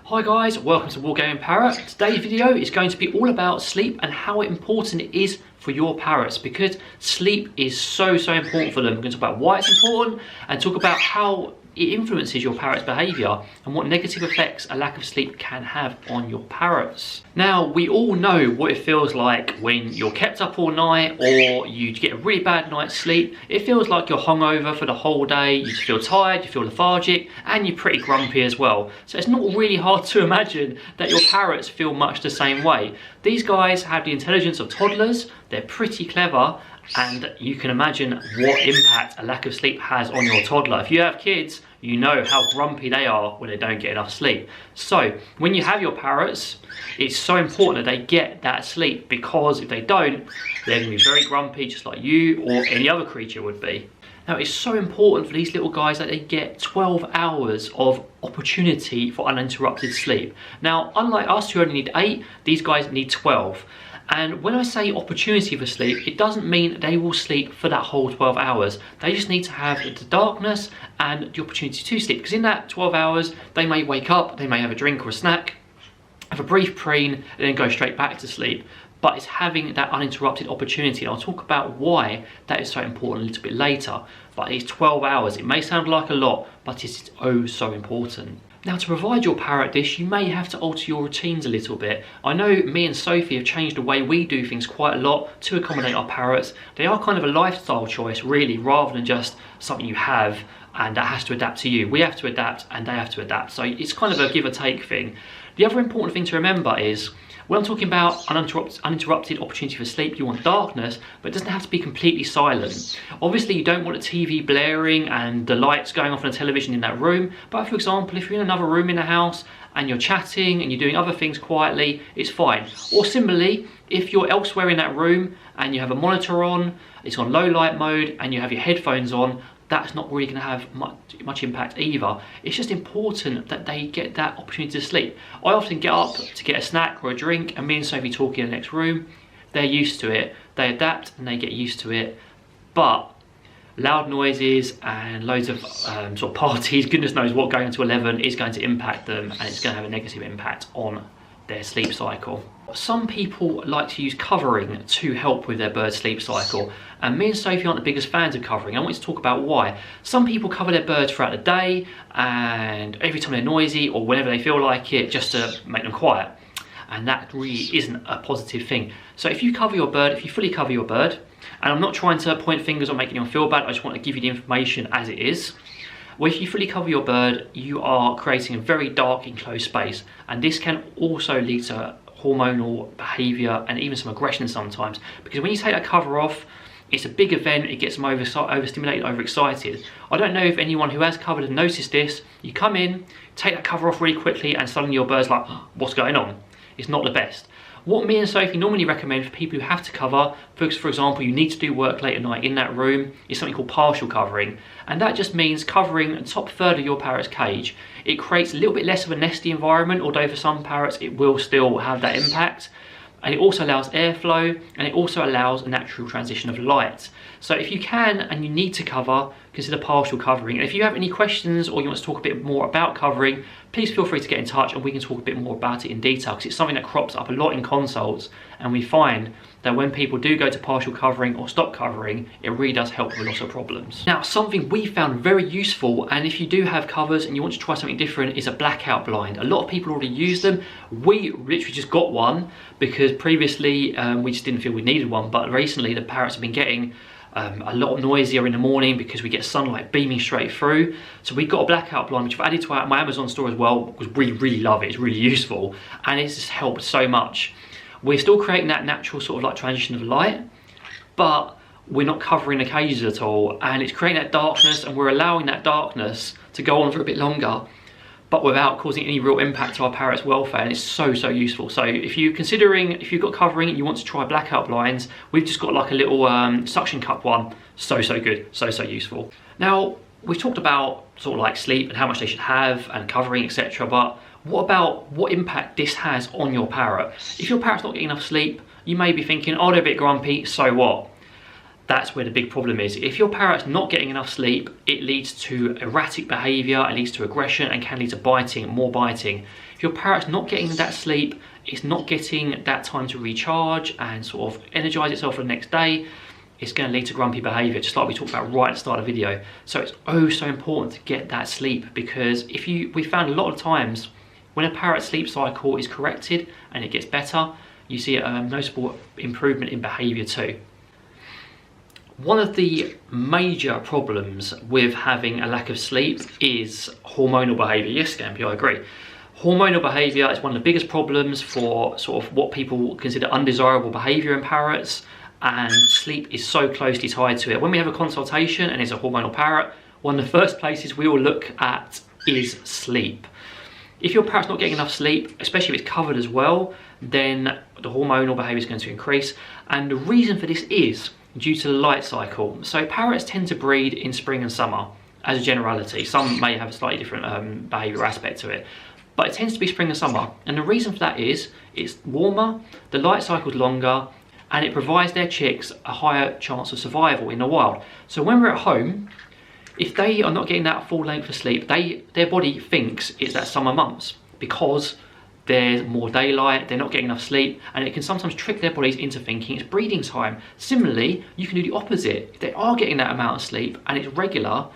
Hi guys, welcome to Wargaming Parrot. Today's video is going to be all about sleep and how important it is for your parrots, because sleep is so important for them. We're going to talk about why it's important and talk about how it influences your parrot's behaviour and what negative effects a lack of sleep can have on your parrots. Now, we all know what it feels like when you're kept up all night or you get a really bad night's sleep. It feels like you're hungover for the whole day, you just feel tired, you feel lethargic, and you're pretty grumpy as well. So it's not really hard to imagine that your parrots feel much the same way. These guys have the intelligence of toddlers, they're pretty clever, and you can imagine what impact a lack of sleep has on your toddler. If you have kids, you know how grumpy they are when they don't get enough sleep. So when you have your parrots, it's so important that they get that sleep, because if they don't, they're going to be very grumpy, just like you or any other creature would be. Now, it's so important for these little guys that they get 12 hours of opportunity for uninterrupted sleep. Now, unlike us who only need 8, these guys need 12. And when I say opportunity for sleep, it doesn't mean they will sleep for that whole 12 hours. They just need to have the darkness and the opportunity to sleep. Because in that 12 hours, they may wake up, they may have a drink or a snack, have a brief preen, and then go straight back to sleep. But it's having that uninterrupted opportunity. And I'll talk about why that is so important a little bit later. But it's 12 hours. It may sound like a lot, but it's oh so important. Now, to provide your parrot this, you may have to alter your routines a little bit. I know me and Sophie have changed the way we do things quite a lot to accommodate our parrots. They are kind of a lifestyle choice, really, rather than just something you have and that has to adapt to you. We have to adapt and they have to adapt. So it's kind of a give or take thing. The other important thing to remember is, when I'm talking about uninterrupted opportunity for sleep, you want darkness, but it doesn't have to be completely silent. Obviously, you don't want the TV blaring and the lights going off on the television in that room. But for example, if you're in another room in the house and you're chatting and you're doing other things quietly, it's fine. Or similarly, if you're elsewhere in that room and you have a monitor on, it's on low light mode, and you have your headphones on, that's not really going to have much impact either. It's just important that they get that opportunity to sleep. I often get up to get a snack or a drink, and me and Sophie talk in the next room. They're used to it, they adapt and they get used to it. But loud noises and loads of sort of parties, goodness knows what, going into 11 is going to impact them, and it's going to have a negative impact on their sleep cycle. Some people like to use covering to help with their bird's sleep cycle, and me and Sophie aren't the biggest fans of covering. I want to talk about why. Some people cover their birds throughout the day and every time they're noisy or whenever they feel like it, just to make them quiet, and that really isn't a positive thing. So if you cover your bird, if you fully cover your bird, and I'm not trying to point fingers or make anyone feel bad, I just want to give you the information as it is. Well, if you fully cover your bird, you are creating a very dark enclosed space, and this can also lead to hormonal behaviour and even some aggression sometimes, because when you take that cover off, it's a big event, it gets them overstimulated, overexcited. I don't know if anyone who has covered has noticed this. You come in, take that cover off really quickly, and suddenly your bird's like, oh, what's going on? It's not the best. What me and Sophie normally recommend for people who have to cover, for example, you need to do work late at night in that room, is something called partial covering. And that just means covering the top third of your parrot's cage. It creates a little bit less of a nesty environment, although for some parrots it will still have that impact. And it also allows airflow, and it also allows a natural transition of light. So if you can and you need to cover, consider partial covering. And if you have any questions or you want to talk a bit more about covering, please feel free to get in touch and we can talk a bit more about it in detail, because it's something that crops up a lot in consults, and we find that when people do go to partial covering or stop covering, it really does help with a lot of problems. Now, something we found very useful, and if you do have covers and you want to try something different, is a blackout blind. A lot of people already use them. We literally just got one because previously we just didn't feel we needed one, but recently the parrots have been getting a lot noisier in the morning because we get sunlight beaming straight through. So we got a blackout blind, which I've added to my Amazon store as well, because we really love it. It's really useful, and it's just helped so much. We're still creating that natural sort of like transition of light, but we're not covering the cages at all, and it's creating that darkness, and we're allowing that darkness to go on for a bit longer, but without causing any real impact to our parrot's welfare, and it's so useful. So if you've got covering and you want to try blackout blinds, we've just got like a little suction cup one. So good, so useful. Now, we've talked about sort of like sleep and how much they should have and covering, etc. But what about what impact this has on your parrot? If your parrot's not getting enough sleep, you may be thinking, oh, they're a bit grumpy, so what? that's where the big problem is. If your parrot's not getting enough sleep, it leads to erratic behaviour, it leads to aggression, and can lead to biting, more biting. If your parrot's not getting that sleep, it's not getting that time to recharge and sort of energise itself for the next day, it's going to lead to grumpy behaviour, just like we talked about right at the start of the video. So it's oh so important to get that sleep, because we found a lot of times when a parrot's sleep cycle is corrected and it gets better, you see a noticeable improvement in behaviour too. One of the major problems with having a lack of sleep is hormonal behaviour. Yes, Scampy, I agree. Hormonal behaviour is one of the biggest problems for sort of what people consider undesirable behaviour in parrots, and sleep is so closely tied to it. When we have a consultation and it's a hormonal parrot, one of the first places we will look at is sleep. If your parrot's not getting enough sleep, especially if it's covered as well, then the hormonal behaviour is going to increase. And the reason for this is due to the light cycle. So parrots tend to breed in spring and summer as a generality. Some may have a slightly different behaviour aspect to it, but it tends to be spring and summer. And the reason for that is it's warmer, the light cycle's longer, and it provides their chicks a higher chance of survival in the wild. So when we're at home, if they are not getting that full length of sleep, their body thinks it's that summer months because there's more daylight, they're not getting enough sleep, and it can sometimes trick their bodies into thinking it's breeding time. Similarly, you can do the opposite. If they are getting that amount of sleep and it's regular,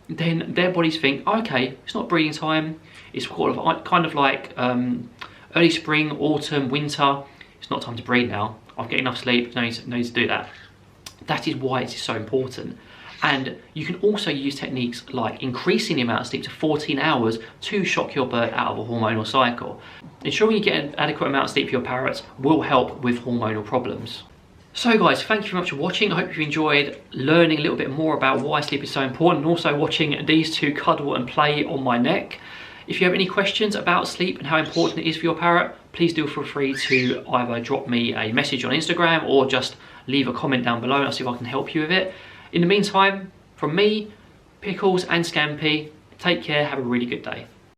then their bodies think, okay, it's not breeding time, it's kind of like early spring, autumn, winter, it's not time to breed now. I've got enough sleep, no need to do that. That is why it is so important. And you can also use techniques like increasing the amount of sleep to 14 hours to shock your bird out of a hormonal cycle. Ensuring you get an adequate amount of sleep for your parrots will help with hormonal problems. So guys, thank you very much for watching. I hope you enjoyed learning a little bit more about why sleep is so important, and also watching these two cuddle and play on my neck. If you have any questions about sleep and how important it is for your parrot, please do feel free to either drop me a message on Instagram or just leave a comment down below and I'll see if I can help you with it. In the meantime, from me, Pickles and Scampy, take care, have a really good day.